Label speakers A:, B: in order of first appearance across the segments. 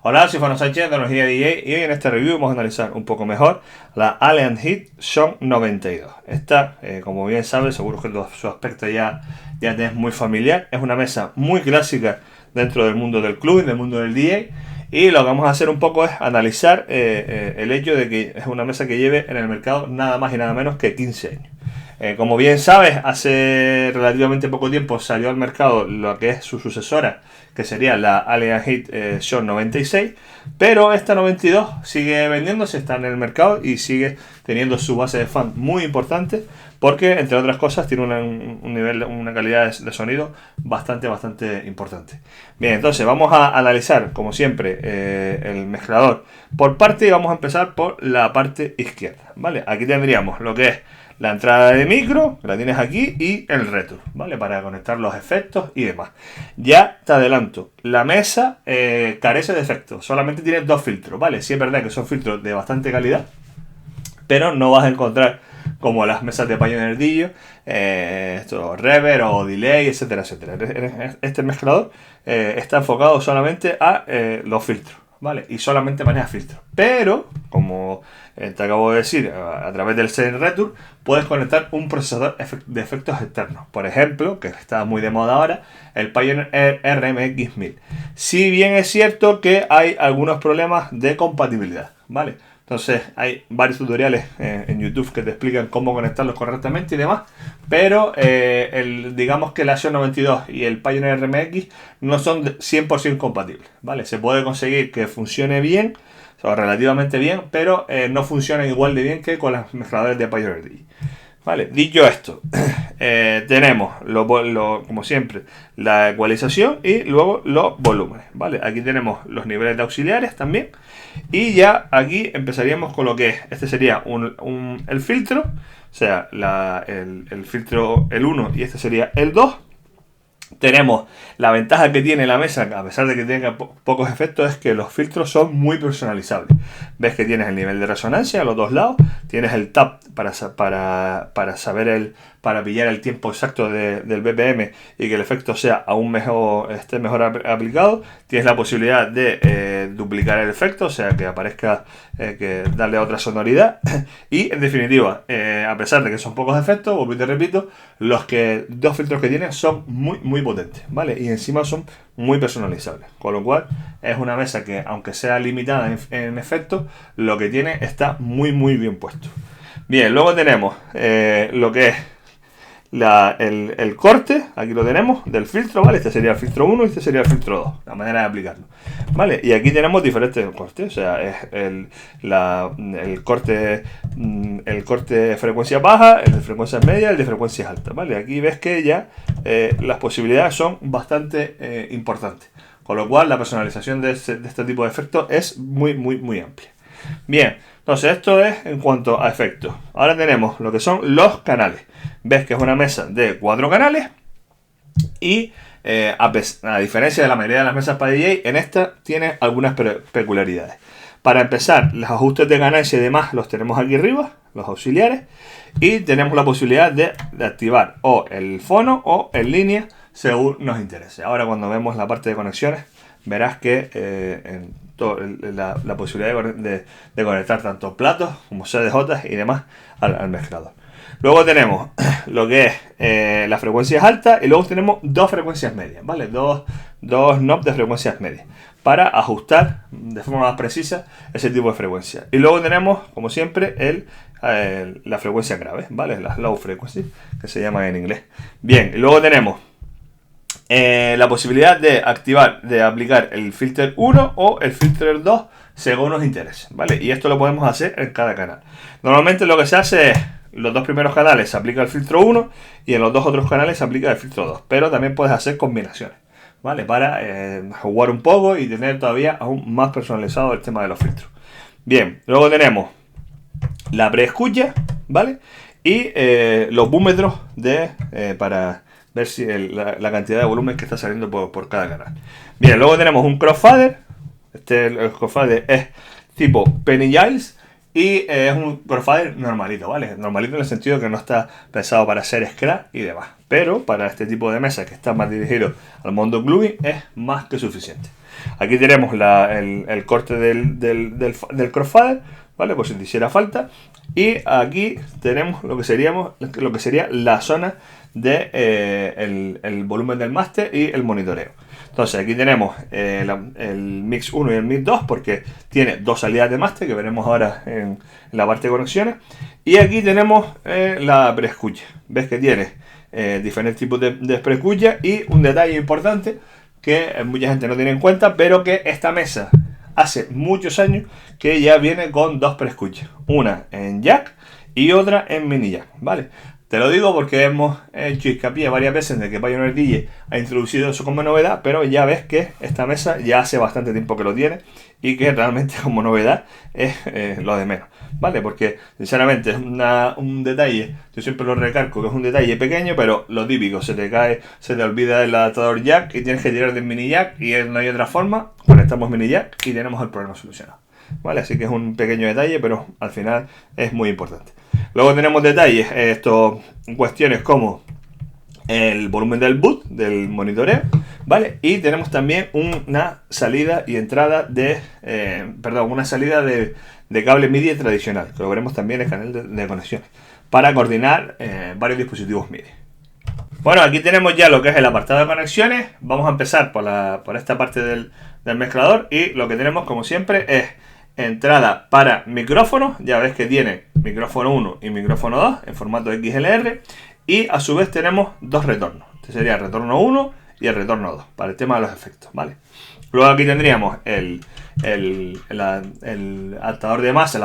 A: Hola, soy Fano Sánchez de Tecnología DJ y hoy en este review vamos a analizar un poco mejor la Alien Heat Zone 92. Esta, como bien sabes, seguro que su aspecto ya te es muy familiar. Es una mesa muy clásica dentro del mundo del club y del mundo del DJ. Y lo que vamos a hacer un poco es analizar el hecho de que es una mesa que lleve en el mercado nada más y nada menos que 15 años. Como bien sabes, hace relativamente poco tiempo salió al mercado lo que es su sucesora, que sería la Alien Heat Zone 96, pero esta 92 sigue vendiéndose, está en el mercado y sigue teniendo su base de fan muy importante, porque entre otras cosas tiene un nivel, una calidad de sonido bastante importante. Bien, entonces vamos a analizar, como siempre, el mezclador por parte y vamos a empezar por la parte izquierda, ¿vale? Aquí tendríamos lo que es la entrada de micro, que la tienes aquí, y el return, ¿vale? Para conectar los efectos y demás. Ya te adelanto, la mesa carece de efectos, solamente tiene dos filtros, ¿vale? Sí es verdad que son filtros de bastante calidad, pero no vas a encontrar como las mesas de Pioneer DJ, esto, reverb o delay, etcétera. Este mezclador está enfocado solamente a los filtros, ¿vale? Y solamente maneja filtros. Pero, como te acabo de decir, a través del Zen Return, puedes conectar un procesador de efectos externos. Por ejemplo, que está muy de moda ahora, el Pioneer RMX 1000. Si bien es cierto que hay algunos problemas de compatibilidad, ¿vale? Entonces hay varios tutoriales en YouTube que te explican cómo conectarlos correctamente y demás. Pero digamos que la Xeon 92 y el Pioneer RMX no son 100% compatibles, ¿vale? Se puede conseguir que funcione bien, o relativamente bien, pero no funcionan igual de bien que con las mezcladores de Pioneer DJ. Vale, dicho esto, tenemos, como siempre, la ecualización y luego los volúmenes. Vale, aquí tenemos los niveles de auxiliares también. Y ya aquí empezaríamos con lo que es, este sería el filtro, o sea, el filtro el 1 y este sería el 2. Tenemos la ventaja que tiene la mesa, a pesar de que tenga pocos efectos, es que los filtros son muy personalizables. Ves que tienes el nivel de resonancia a los dos lados, tienes el tap para saber para pillar el tiempo exacto del BPM y que el efecto sea aún mejor, esté mejor aplicado. Tienes la posibilidad de duplicar el efecto, o sea que aparezca, que darle otra sonoridad. Y en definitiva, a pesar de que son pocos efectos, como te repito, los dos filtros que tiene son muy potentes, ¿vale? Y encima son muy personalizables, con lo cual es una mesa que, aunque sea limitada en efectos, lo que tiene está muy bien puesto. Bien, luego tenemos lo que es el corte, aquí lo tenemos, del filtro, ¿vale? Este sería el filtro 1 y este sería el filtro 2, la manera de aplicarlo, ¿vale? Y aquí tenemos diferentes cortes, o sea, es el corte de frecuencia baja, el de frecuencias medias, el de frecuencias altas, ¿vale? Aquí ves que ya las posibilidades son bastante importantes, con lo cual la personalización de este tipo de efectos es muy amplia. Bien, entonces esto es en cuanto a efectos. Ahora tenemos lo que son los canales. Ves que es una mesa de 4 canales y a diferencia de la mayoría de las mesas para DJ, en esta tiene algunas peculiaridades. Para empezar, los ajustes de ganancia y demás los tenemos aquí arriba, los auxiliares, y tenemos la posibilidad de activar o el fono o en línea según nos interese. Ahora cuando vemos la parte de conexiones, verás que la posibilidad de conectar tanto platos como CDJ y demás al mezclador. Luego tenemos lo que es las frecuencias altas y luego tenemos dos frecuencias medias, ¿vale? Dos knobs de frecuencias medias para ajustar de forma más precisa ese tipo de frecuencia. Y luego tenemos, como siempre, la frecuencia grave, ¿vale? Las low frequency, que se llaman en inglés. Bien, y luego tenemos la posibilidad de aplicar el filter 1 o el filter 2 según nos interese, ¿vale? Y esto lo podemos hacer en cada canal. Normalmente lo que se hace es, los dos primeros canales se aplica el filtro 1 y en los dos otros canales se aplica el filtro 2, pero también puedes hacer combinaciones, ¿vale? Para jugar un poco y tener todavía aún más personalizado el tema de los filtros. Bien, luego tenemos la preescucha, ¿vale? Y los búmetros para ver si la cantidad de volumen que está saliendo por cada canal. Bien, luego tenemos un crossfader. El crossfader es tipo Penny Giles y es un crossfader normalito, ¿vale? Normalito en el sentido que no está pensado para hacer scratch y demás. Pero para este tipo de mesa que está más dirigido al mundo clubbing es más que suficiente. Aquí tenemos el corte del crossfader, ¿vale? Por si te hiciera falta. Y aquí tenemos lo que sería la zona de el volumen del máster y el monitoreo. Entonces aquí tenemos el Mix 1 y el Mix 2 porque tiene dos salidas de máster que veremos ahora en la parte de conexiones. Y aquí tenemos la preescucha. Ves que tiene diferentes tipos de preescucha y un detalle importante que mucha gente no tiene en cuenta, pero que esta mesa hace muchos años que ya viene con dos preescuchas, una en jack y otra en mini jack, ¿vale? Te lo digo porque hemos hecho hincapié varias veces de que Pioneer DJ ha introducido eso como novedad, pero ya ves que esta mesa ya hace bastante tiempo que lo tiene y que realmente como novedad es lo de menos, ¿vale? Porque sinceramente es un detalle, yo siempre lo recalco que es un detalle pequeño, pero lo típico, se te olvida el adaptador jack y tienes que tirar del mini jack y no hay otra forma, conectamos mini jack y tenemos el problema solucionado, ¿vale? Así que es un pequeño detalle, pero al final es muy importante. Luego tenemos detalles, cuestiones como el volumen del boot, del monitoreo, ¿vale? Y tenemos también una salida y entrada una salida de cable MIDI tradicional, que lo veremos también en el canal de conexiones, para coordinar varios dispositivos MIDI. Bueno, aquí tenemos ya lo que es el apartado de conexiones. Vamos a empezar por esta parte del mezclador y lo que tenemos como siempre es entrada para micrófonos, ya ves que tiene micrófono 1 y micrófono 2 en formato XLR y a su vez tenemos dos retornos, este sería el retorno 1 y el retorno 2 para el tema de los efectos, ¿vale? Luego aquí tendríamos el adaptador de masa,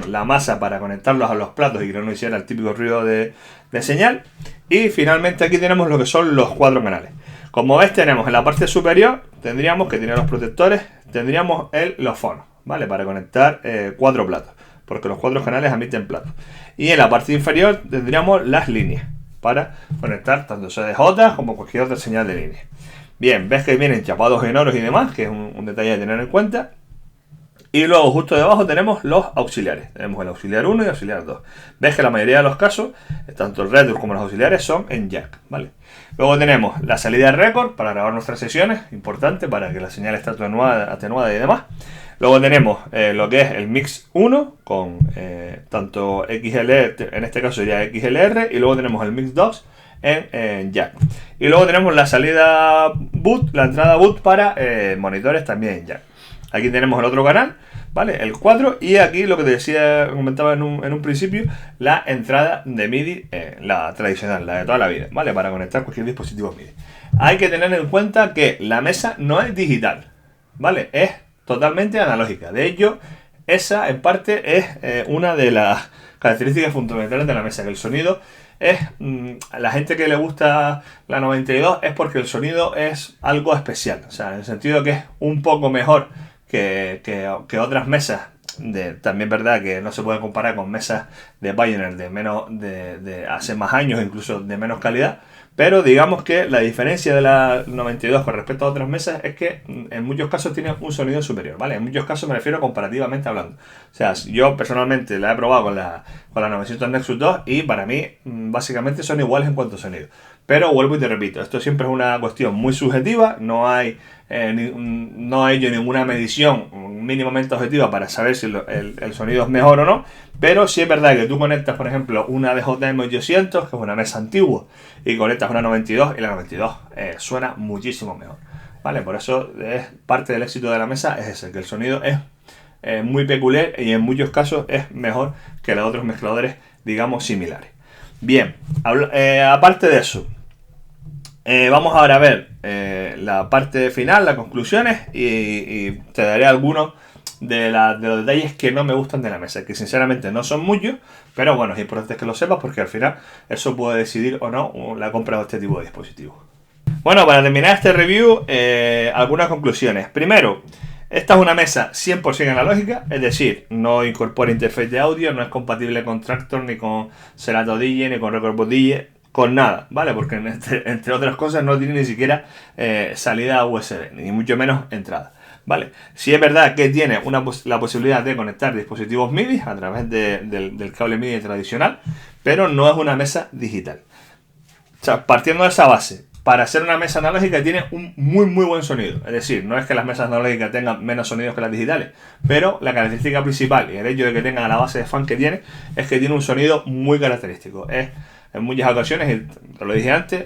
A: la masa para conectarlos a los platos y que no hiciera el típico ruido de señal. Y finalmente aquí tenemos lo que son los cuatro canales. Como ves tenemos en la parte superior, tendríamos que tener los protectores, tendríamos los fonos, ¿vale? Para conectar cuatro platos, porque los cuatro canales emiten platos. Y en la parte inferior tendríamos las líneas, para conectar tanto CDJ como cualquier otra señal de línea. Bien, ves que vienen chapados en oros y demás, que es un detalle a tener en cuenta. Y luego justo debajo tenemos los auxiliares. Tenemos el auxiliar 1 y el auxiliar 2. Ves que la mayoría de los casos, tanto el return como los auxiliares son en jack, ¿vale? Luego tenemos la salida de record para grabar nuestras sesiones, importante para que la señal esté atenuada y demás. Luego tenemos lo que es el Mix 1 con tanto XLR, en este caso sería XLR, y luego tenemos el Mix 2 en jack. Y luego tenemos la salida boot, la entrada boot para monitores también en jack. Aquí tenemos el otro canal, ¿vale? El 4 y aquí lo que te decía, comentaba en un principio, la entrada de MIDI, la tradicional, la de toda la vida, ¿vale? Para conectar cualquier dispositivo MIDI. Hay que tener en cuenta que la mesa no es digital, ¿vale? Es totalmente analógica. De hecho, esa en parte es una de las características fundamentales de la mesa, que el sonido es, a la gente que le gusta la 92 es porque el sonido es algo especial, o sea, en el sentido que es un poco mejor que otras mesas. También verdad que no se puede comparar con mesas de Pioneer de hace más años, incluso de menos calidad, pero digamos que la diferencia de la 92 con respecto a otras mesas es que en muchos casos tiene un sonido superior, ¿vale? En muchos casos me refiero comparativamente hablando. O sea, yo personalmente la he probado con la 900 Nexus 2 y para mí básicamente son iguales en cuanto a sonido. Pero vuelvo y te repito, esto siempre es una cuestión muy subjetiva, no hay ninguna medición mínimamente objetiva para saber si el sonido es mejor o no, pero sí es verdad que tú conectas, por ejemplo, una de JM800, que es una mesa antigua, y conectas una 92 y la 92 suena muchísimo mejor, ¿vale? Por eso es parte del éxito de la mesa es ese, que el sonido es muy peculiar y en muchos casos es mejor que los otros mezcladores, digamos, similares. Bien, aparte de eso, vamos ahora a ver la parte final, las conclusiones y te daré algunos de los detalles que no me gustan de la mesa, que sinceramente no son muchos, pero bueno, es importante que lo sepas porque al final eso puede decidir o no la compra de este tipo de dispositivos. Bueno, para terminar este review, algunas conclusiones. Primero, esta es una mesa 100% analógica, es decir, no incorpora interfaz de audio, no es compatible con Traktor, ni con Serato DJ, ni con Rekordbot DJ, con nada, ¿vale? Porque entre otras cosas no tiene ni siquiera salida USB, ni mucho menos entrada, ¿vale? Sí es verdad que tiene la posibilidad de conectar dispositivos MIDI a través del cable MIDI tradicional, pero no es una mesa digital. O sea, partiendo de esa base, para ser una mesa analógica tiene un muy buen sonido. Es decir, no es que las mesas analógicas tengan menos sonidos que las digitales, pero la característica principal y el hecho de que tenga la base de fan que tiene es que tiene un sonido muy característico. En muchas ocasiones, y te lo dije antes,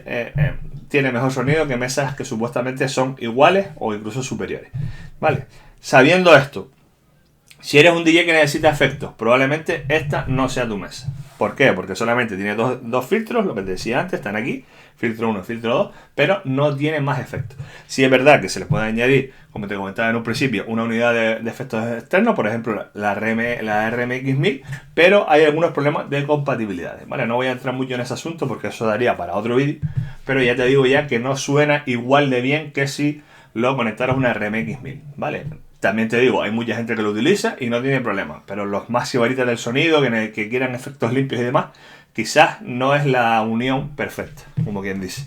A: tiene mejor sonido que mesas que supuestamente son iguales o incluso superiores. ¿Vale? Sabiendo esto, si eres un DJ que necesita efectos, probablemente esta no sea tu mesa. ¿Por qué? Porque solamente tiene dos filtros, lo que te decía antes, están aquí, filtro 1 y filtro 2, pero no tiene más efectos. Sí es verdad que se les puede añadir, como te comentaba en un principio, una unidad de efectos externos, por ejemplo la RMX 1000, pero hay algunos problemas de compatibilidad. ¿Vale? No voy a entrar mucho en ese asunto porque eso daría para otro vídeo, pero ya te digo ya que no suena igual de bien que si lo conectaras a una RMX 1000, ¿vale? También te digo, hay mucha gente que lo utiliza y no tiene problema, pero los más sibaritas del sonido, que quieran efectos limpios y demás, quizás no es la unión perfecta, como quien dice.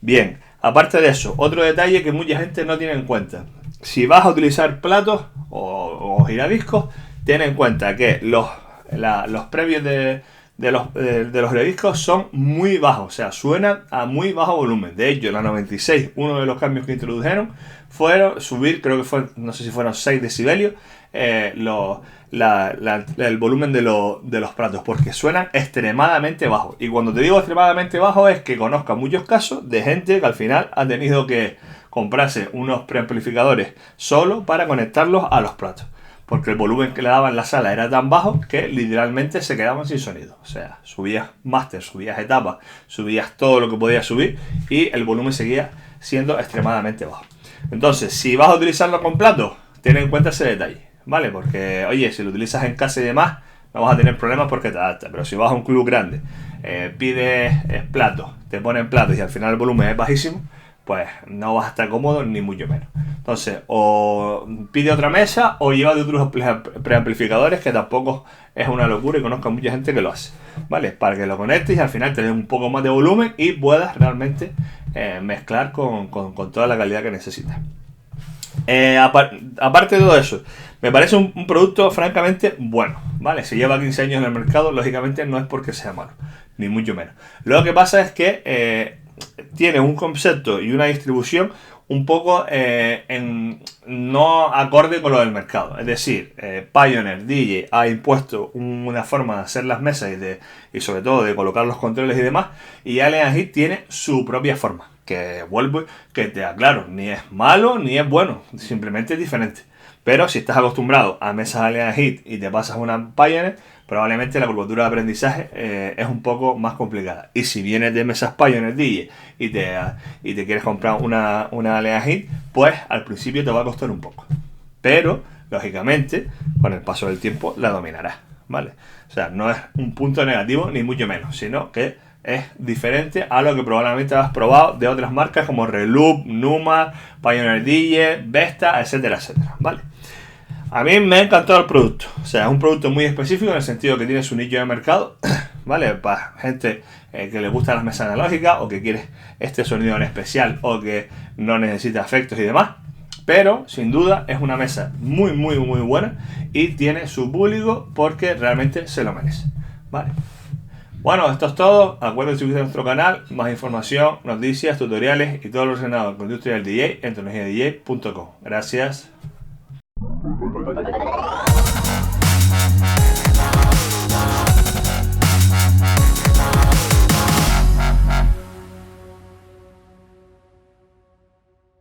A: Bien, aparte de eso, otro detalle que mucha gente no tiene en cuenta. Si vas a utilizar platos o giradiscos, ten en cuenta que los previos de los giradiscos son muy bajos, o sea, suenan a muy bajo volumen. De hecho, en la 96, uno de los cambios que introdujeron fueron subir, creo que fue, no sé si fueron 6 decibelios, el volumen de los platos, porque suenan extremadamente bajos. Y cuando te digo extremadamente bajo es que conozco muchos casos de gente que al final ha tenido que comprarse unos preamplificadores solo para conectarlos a los platos, porque el volumen que le daban en la sala era tan bajo que literalmente se quedaban sin sonido. O sea, subías máster, subías etapas, subías todo lo que podías subir y el volumen seguía siendo extremadamente bajo. Entonces, si vas a utilizarlo con platos, ten en cuenta ese detalle, ¿vale? Porque, oye, si lo utilizas en casa y demás, no vas a tener problemas porque te adapta. Pero si vas a un club grande, pides platos, te ponen platos y al final el volumen es bajísimo, pues no vas a estar cómodo ni mucho menos. Entonces, o pide otra mesa o lleva de otros preamplificadores, que tampoco es una locura y conozco a mucha gente que lo hace, ¿vale? Para que lo conectes y al final te des un poco más de volumen y puedas realmente mezclar con toda la calidad que necesitas. Aparte de todo eso, me parece un producto francamente bueno, ¿vale? Si lleva 15 años en el mercado, lógicamente no es porque sea malo, ni mucho menos. Lo que pasa es que tiene un concepto y una distribución un poco no acorde con lo del mercado. Es decir, Pioneer DJ ha impuesto una forma de hacer las mesas y sobre todo de colocar los controles y demás, y Alien Heat tiene su propia forma, que vuelvo, que te aclaro, ni es malo ni es bueno, simplemente es diferente. Pero si estás acostumbrado a mesas Alien Heat y te pasas una Pioneer, probablemente la curvatura de aprendizaje es un poco más complicada. Y si vienes de mesas Pioneer DJ y te quieres comprar una Alien Heat, pues al principio te va a costar un poco. Pero, lógicamente, con el paso del tiempo la dominarás, ¿vale? O sea, no es un punto negativo ni mucho menos, sino que es diferente a lo que probablemente has probado de otras marcas como Reloop, Numa, Pioneer DJ, Vesta, etcétera, etcétera, ¿vale? A mí me ha encantado el producto, o sea, es un producto muy específico en el sentido que tiene su nicho de mercado, ¿vale? Para gente que le gustan las mesas analógicas o que quiere este sonido en especial o que no necesita efectos y demás. Pero, sin duda, es una mesa muy buena y tiene su público porque realmente se lo merece, ¿vale? Bueno, esto es todo. Acuérdense de suscribirse a nuestro canal. Más información, noticias, tutoriales y todo lo relacionado con la industria del DJ en tecnologiadj.com. Gracias.